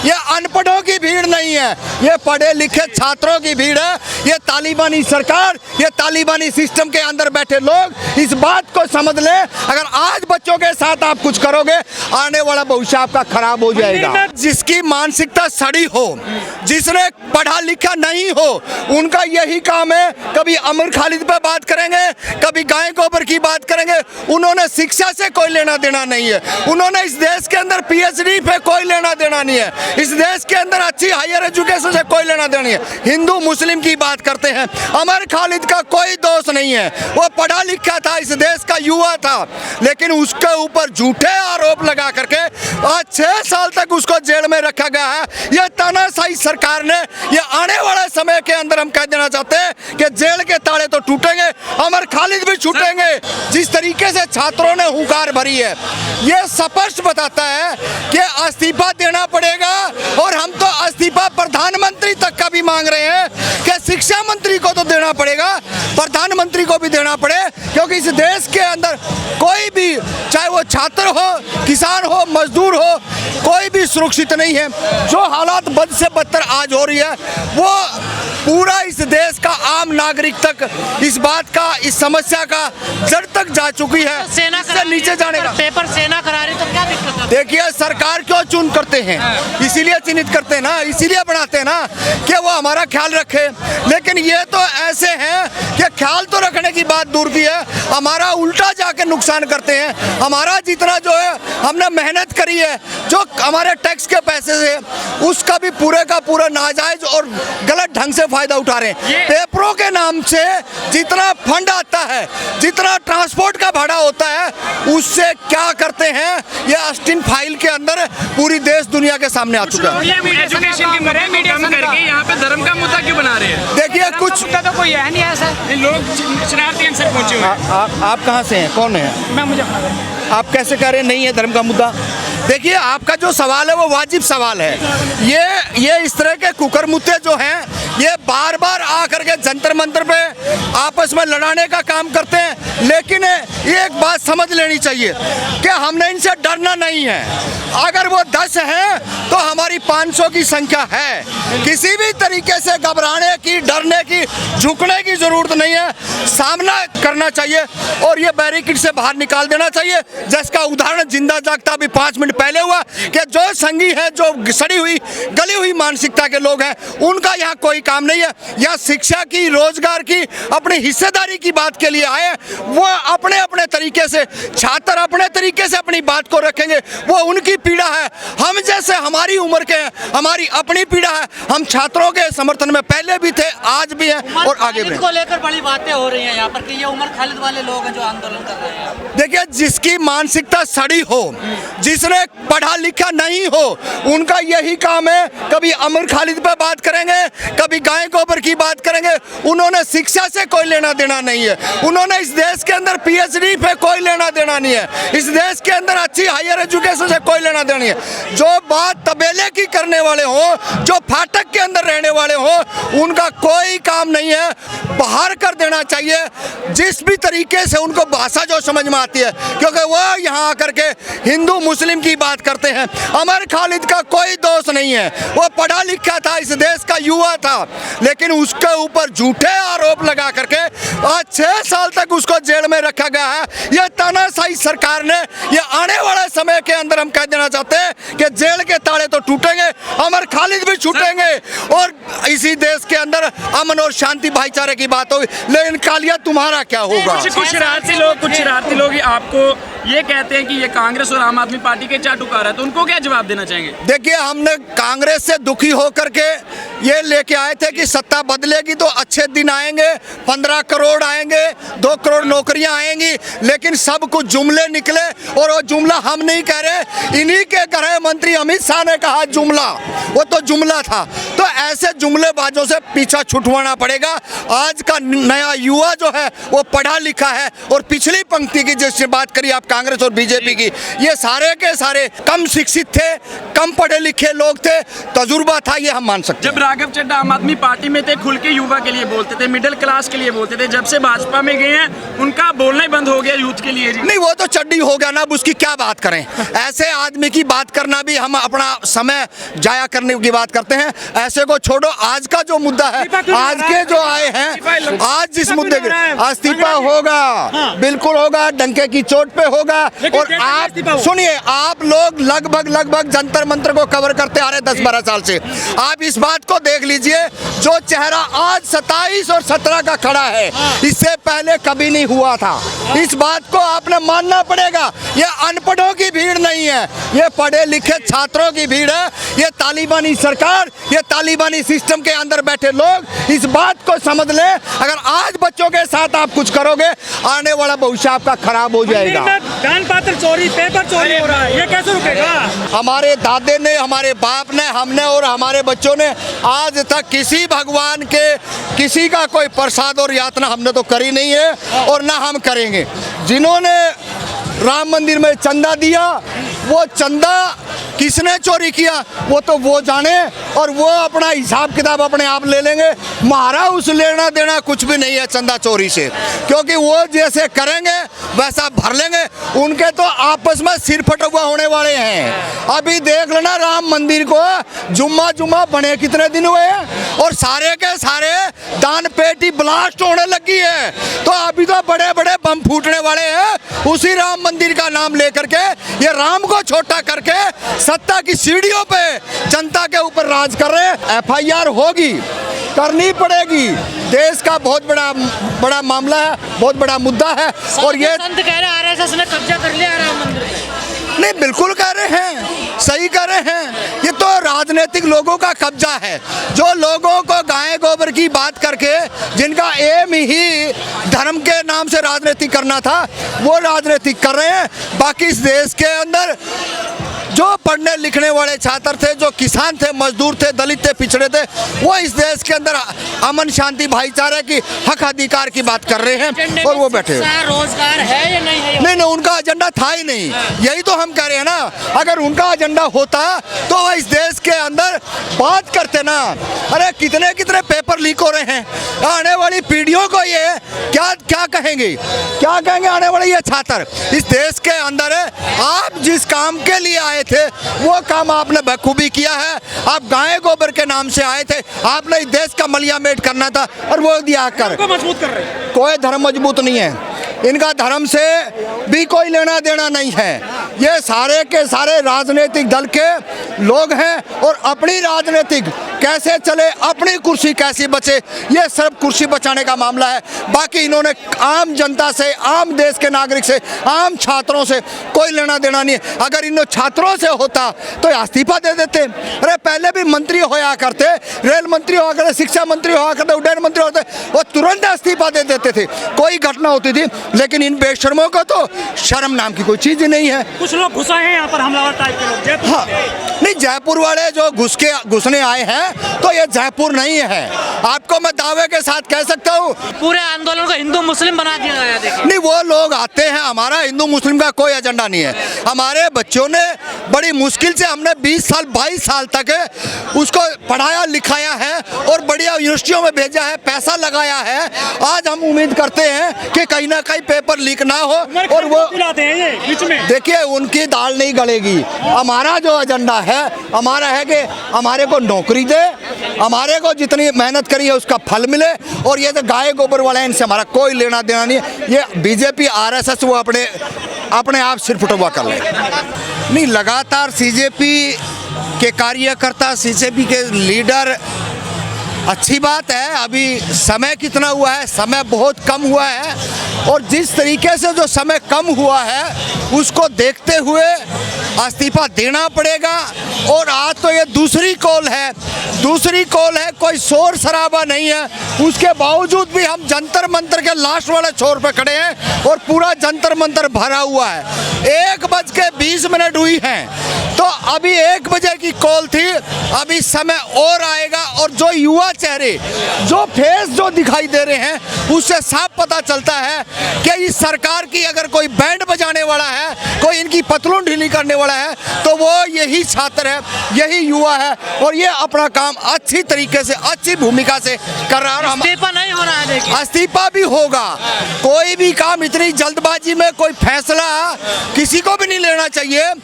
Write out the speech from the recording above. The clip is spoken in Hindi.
ये अनपढ़ों की भीड़ नहीं है, ये पढ़े लिखे छात्रों की भीड़ है। ये तालिबानी सरकार, ये तालिबानी सिस्टम के अंदर बैठे लोग इस बात को समझ लें, अगर आज बच्चों के साथ आप कुछ करोगे, आने वाला भविष्य आपका खराब हो जाएगा। जिसकी मानसिकता सड़ी हो, जिसने पढ़ा लिखा नहीं हो, उनका यही काम है, कभी अमर खालिद पे बात करेंगे, कभी गाय गोबर की बात करेंगे। उन्होंने शिक्षा से कोई लेना देना नहीं है, उन्होंने इस देश के अंदर पीएचडी पे कोई लेना देना नहीं है, इस देश के अंदर अच्छी हायर एजुकेशन से कोई लेना देना नहीं है। हिंदू मुस्लिम की बात करते हैं, अमर खालिद का कोई दोष नहीं है, वो पढ़ा लिखा था, इस देश का युवा था, लेकिन उसके ऊपर झूठे आरोप लगा करके आज 6 साल तक उसको जेल में रखा गया है। यह तानाशाही सरकार ने, ये आने वाले समय के अंदर हम कह देना चाहते हैं कि जेल के ताले तो टूटेंगे, अमर खालिद भी छूटेंगे। जिस तरीके से छात्रों ने हुंकार भरी है, ये स्पष्ट बताता है कि इस्तीफा देना पड़ेगा, और हम तो इस्तीफा प्रधानमंत्री तक का भी मांग रहे हैं कि शिक्षा मंत्री को तो देना पड़ेगा, प्रधानमंत्री को भी देना पड़े, क्योंकि इस देश के अंदर कोई भी, चाहे वो छात्र हो, किसान हो, मजदूर हो, कोई भी सुरक्षित नहीं है। जो हालात बद से बदतर आज हो रही है, वो पूरा इस देश का आम नागरिक तक इस बात का, इस समस्या का जड़ तक जा चुकी है। सेना इससे नीचे जाने का पेपर सेना करा रही, तो क्या दिक्कत है? देखिए, सरकार क्यों चुन करते हैं, इसीलिए चिन्हित करते हैं ना, इसीलिए बनाते हैं ना कि वो हमारा ख्याल रखे। लेकिन ये तो ऐसे हैं कि ख्याल तो रखने की बात दूर की है, हमारा उल्टा जाके नुकसान करते हैं। हमारा जितना जो है हमने मेहनत करी है, जो हमारे टैक्स के पैसे से, उसका भी पूरे का पूरा नाजायज और गलत ढंग से फायदा उठा रहे हैं। पेपरों के नाम से जितना फंड आता है, जितना ट्रांसपोर्ट का भाड़ा होता है, उससे क्या करते हैं, ये अस्टिन फाइल के अंदर पूरी देश दुनिया के सामने आ चुका है। एजुकेशन की कम करके यहाँ पे धर्म का मुद्दा क्यों बना रहे हैं? देखिए, कुछ तो कोई है नहीं ऐसा। लोग शरारती अंसर पहुंचे हुए हैं। आप कहाँ से हैं, कौन है? मैं मुजफ्फरनगर। आप कैसे कह रहे हैं नहीं है धर्म का मुद्दा? देखिए, आपका जो सवाल है वो वाजिब सवाल है। ये इस तरह के कुकर मुद्दे जो हैं, ये बार बार आकर के जंतर मंतर पे आपस में लड़ाने का काम करते हैं। लेकिन ये एक बात समझ लेनी चाहिए कि हमने इनसे डरना नहीं है। अगर वो 10 हैं तो हमारी 500 की संख्या है। किसी भी तरीके से घबराने की, डरने की, झुकने की जरूरत नहीं है, सामना करना चाहिए और ये बैरिकेड से बाहर निकाल देना चाहिए। जिसका उदाहरण जिंदा जागता अभी 5 मिनट पहले हुआ कि जो संगी है, जो सड़ी हुई गली हुई मानसिकता के लोग हैं, उनका यहाँ कोई काम नहीं है। यहाँ शिक्षा की, रोजगार की, अपनी हिस्सेदारी की बात के लिए आए, वो अपने अपने तरीके से, छात्र अपने तरीके से अपनी बात को रखेंगे, वो उनकी पीड़ा है। हम जैसे हमारी उम्र के हैं, हमारी अपनी पीड़ा है। हम छात्रों के समर्थन में पहले भी थे, आज भी हैं और आगे भी। को लेकर बड़ी बातें हो रही हैं यहाँ पर कि ये उमर खालिद वाले लोग हैं जो आंदोलन कर रहे हैं। देखिए, जिसकी मानसिकता सड़ी हो, जिसने पढ़ा लिखा नहीं हो, उनका यही काम है, कभी अमर खालिद पे बात करेंगे, कभी गाय गोबर की बात करेंगे। उन्होंने शिक्षा से कोई लेना देना नहीं है, उन्होंने इस देश के अंदर पीएचडी पे कोई लेना देना नहीं है, इस देश के अंदर अच्छी हायर एजुकेशन से कोई लेना देना नहीं है। जो बात तबेले की करने वाले हो, जो फाटक के अंदर रहने वाले हो, उनका कोई काम नहीं है, बाहर कर देना चाहिए। जिस भी तरीके से उनको भाषा जो समझ में आती है, क्योंकि वो यहाँ आकर के हिंदू मुस्लिम की बात करते हैं। अमर खालिद का कोई दोष नहीं है, वो पढ़ा लिखा था, इस देश का युवा था, लेकिन उसके ऊपर झूठे आरोप लगा करके आज 6 साल तक उसको जेल में रखा गया है। यह तानाशाही सरकार ने, ये आने वाले समय के अंदर हम कह देना चाहते हैं कि जेल के ताले तो टूटेंगे, अमर खालिद भी छूटेंगे और इसी देश के अंदर अमन और शांति भाईचारे की बात होगी। लेकिन कालिया तुम्हारा क्या होगा? कुछ शरारती लोग आपको ये कहते हैं कि ये कांग्रेस और आम आदमी पार्टी के चाटुकार है, तो उनको क्या जवाब देना चाहेंगे? देखिए, हमने कांग्रेस से दुखी होकर के ये लेके आए थे कि सत्ता बदलेगी तो अच्छे दिन आएंगे, 15 करोड़ आएंगे, 2 करोड़ नौकरियां आएंगी, लेकिन सब कुछ जुमले निकले। और वो जुमला हम नहीं कह रहे, इन्हीं के गृह मंत्री अमित शाह ने कहा जुमला, वो तो जुमला था। तो ऐसे जुमलेबाजों से पीछा छुटवाना पड़ेगा। आज का नया युवा जो है वो पढ़ा लिखा है, और पिछली पंक्ति की जिससे बात करी आप कांग्रेस और बीजेपी की, ये सारे के सारे कम शिक्षित थे, कम पढ़े लिखे लोग थे, तजुर्बा था, ये हम मान सकते हैं। जब राघव चड्ढा आम आदमी पार्टी में थे, खुल के युवा के लिए बोलते थे, मिडिल क्लास के लिए बोलते थे, जब से भाजपा में गए हैं उनका बोलना ही बंद हो गया यूथ के लिए। नहीं, वो तो चड्डी हो गया ना, अब उसकी क्या बात करें। ऐसे आदमी की बात करना भी हम अपना समय जाया करने की बात करते हैं। ऐसे को छोड़ो, आज का जो मुद्दा है, आज के जो आए हैं, आज जिस मुद्दे के इस्तीफा होगा, बिल्कुल होगा, डंके की चोट पे होगा। और आप सुनिए, आप लोग लगभग जंतर मंत्र को कवर करते आ रहे 10-12 साल से। आप इस बात को देख लीजिए, जो चेहरा आज 27 और 17 का खड़ा है, इससे पहले कभी नहीं हुआ था। इस बात को आपने मानना पड़ेगा। ये अनपढ़ों की भीड़ नहीं है, ये पढ़े लिखे छात्रों की भीड़ है। ये तालिबानी सरकार, ये तालिबानी सिस्टम के अंदर बैठे लोग इस बात को समझ लें, अगर आज बच्चों के साथ आप कुछ करोगे, आने वाला भविष्य आपका खराब हो जाएगा। दान पात्र चोरी, पेपर चोरी हो रहा है, ये कैसे रुकेगा? हमारे दादे ने, हमारे बाप ने, हमने और हमारे बच्चों ने आज तक किसी भगवान के किसी का कोई प्रसाद और यातना हमने तो करी नहीं है और ना हम करेंगे। जिन्होंने राम मंदिर में चंदा दिया, वो चंदा किसने चोरी किया वो तो वो जाने, और वो अपना हिसाब किताब अपने आप ले लेंगे। हमारा उस लेना देना कुछ भी नहीं है चंदा चोरी से, क्योंकि वो जैसे करेंगे वैसा भर लेंगे। उनके तो आपस में सिर फटुआ होने वाले हैं। अभी देख लेना, राम मंदिर को जुम्मा बने कितने दिन हुए हैं और सारे के सारे दान पेटी ब्लास्ट होने लगी है। तो अभी तो बड़े बड़े बम फूटने वाले हैं उसी राम मंदिर का नाम लेकर के। ये राम को छोटा करके सत्ता की सीढ़ियों पे जनता के ऊपर राज कर रहे हैं। FIR होगी, करनी पड़ेगी। देश का बहुत बड़ा मामला है, बहुत बड़ा मुद्दा है। और ये संत कह रहे RSS ने कब्जा कर लिया राम मंदिर पे। नहीं, बिल्कुल कह रहे हैं, सही कह रहे हैं। ये तो राजनीतिक लोगों का कब्जा है, जो लोगों को गाय गोबर की बात करके, जिनका एम ही धर्म के नाम से राजनीति करना था, वो राजनीति कर रहे हैं। बाकी इस देश के अंदर जो पढ़ने लिखने वाले छात्र थे, जो किसान थे, मजदूर थे, दलित थे, पिछड़े थे, वो इस देश के अंदर अमन शांति भाईचारे की हक अधिकार की बात कर रहे हैं और वो बैठे रोजगार है या नहीं है? नहीं, उनका एजेंडा था ही नहीं। यही तो हम कह रहे हैं ना, अगर उनका एजेंडा होता तो वह इस देश के अंदर बात करते ना। अरे कितने पेपर लीक हो रहे हैं, आने वाली पीढ़ियों को ये क्या कहेंगे आने वाले ये छात्र। इस देश के अंदर आप जिस काम के लिए आए थे वो काम आपने बखूबी किया है। आप गाय गोबर के नाम से आए थे, आपने इस देश का मलियामेट करना था और वो दिया कर मजबूत कर रहे हैं। कोई धर्म मजबूत नहीं है, इनका धर्म से भी कोई लेना देना नहीं है। ये सारे के सारे राजनीतिक दल के लोग हैं और अपनी राजनीतिक कैसे चले, अपनी कुर्सी कैसे बचे, ये सब कुर्सी बचाने का मामला है। बाकी इन्होंने आम जनता से, आम देश के नागरिक से, आम छात्रों से कोई लेना देना नहीं है। अगर इन छात्रों से होता तो इस्तीफा दे देते। अरे पहले भी मंत्री होया करते, रेल मंत्री हुआ करते, शिक्षा मंत्री हुआ करते, उड्डयन मंत्री होते, वो तुरंत इस्तीफा दे देते थे, कोई घटना होती थी। लेकिन इन बेशर्मों को तो शर्म नाम की कोई चीज ही नहीं है। कुछ लोग घुसा है यहाँ पर, हमलावर टाइप के लोग। हाँ, नहीं, जयपुर वाले जो घुसने आए हैं तो ये जयपुर नहीं है, आपको मैं दावे के साथ कह सकता हूँ। पूरे आंदोलन को हिंदू मुस्लिम बना दिया गया। देखिए, नहीं, वो लोग आते हैं, हमारा हिंदू मुस्लिम का कोई एजेंडा नहीं है। हमारे बच्चों ने बड़ी मुश्किल से, हमने 20 साल 22 साल तक उसको पढ़ाया लिखाया है और बढ़िया यूनिवर्सिटियों में भेजा है, पैसा लगाया है। आज हम उम्मीद करते हैं कि कहीं ना कहीं पेपर लीक ना हो और वो देखिए उनकी दाल नहीं गलेगी। हमारा जो एजेंडा है, हमारा है कि हमारे को नौकरी दे, हमारे को जितनी मेहनत करी है उसका फल मिले। और ये जो गाय गोबर वाले हैं, इनसे हमारा कोई लेना देना नहीं है। ये BJP RSS वो अपने आप सिर फुटवा कर ले। नहीं, लगातार CJP के कार्यकर्ता, CJP के लीडर, अच्छी बात है। अभी समय कितना हुआ है, समय बहुत कम हुआ है और जिस तरीके से जो समय कम हुआ है उसको देखते हुए इस्तीफा देना पड़ेगा। और आज तो ये दूसरी कॉल है, कोई शोर शराबा नहीं है। उसके बावजूद भी हम जंतर मंतर के लास्ट वाले छोर पे खड़े हैं और पूरा जंतर मंतर भरा हुआ है। 1:20 हुई है, तो अभी 1 बजे की कॉल थी, अभी समय और आएगा। और जो युवा चेहरे, जो फेस जो दिखाई दे रहे हैं, उससे साफ पता चलता है कि इस सरकार की अगर कोई बैंड बजाने वाला है, कोई इनकी पतलून ढीली करने वाला है, तो वो यही छात्र है, यही युवा है। और ये अपना काम अच्छी तरीके से, अच्छी भूमिका से कर रहा है। इस्तीफा नहीं हो रहा है, देखिए इस्तीफा भी होगा। कोई भी काम इतनी जल्दबाजी में कोई फैसला किसी को भी नहीं लेना चाहिए।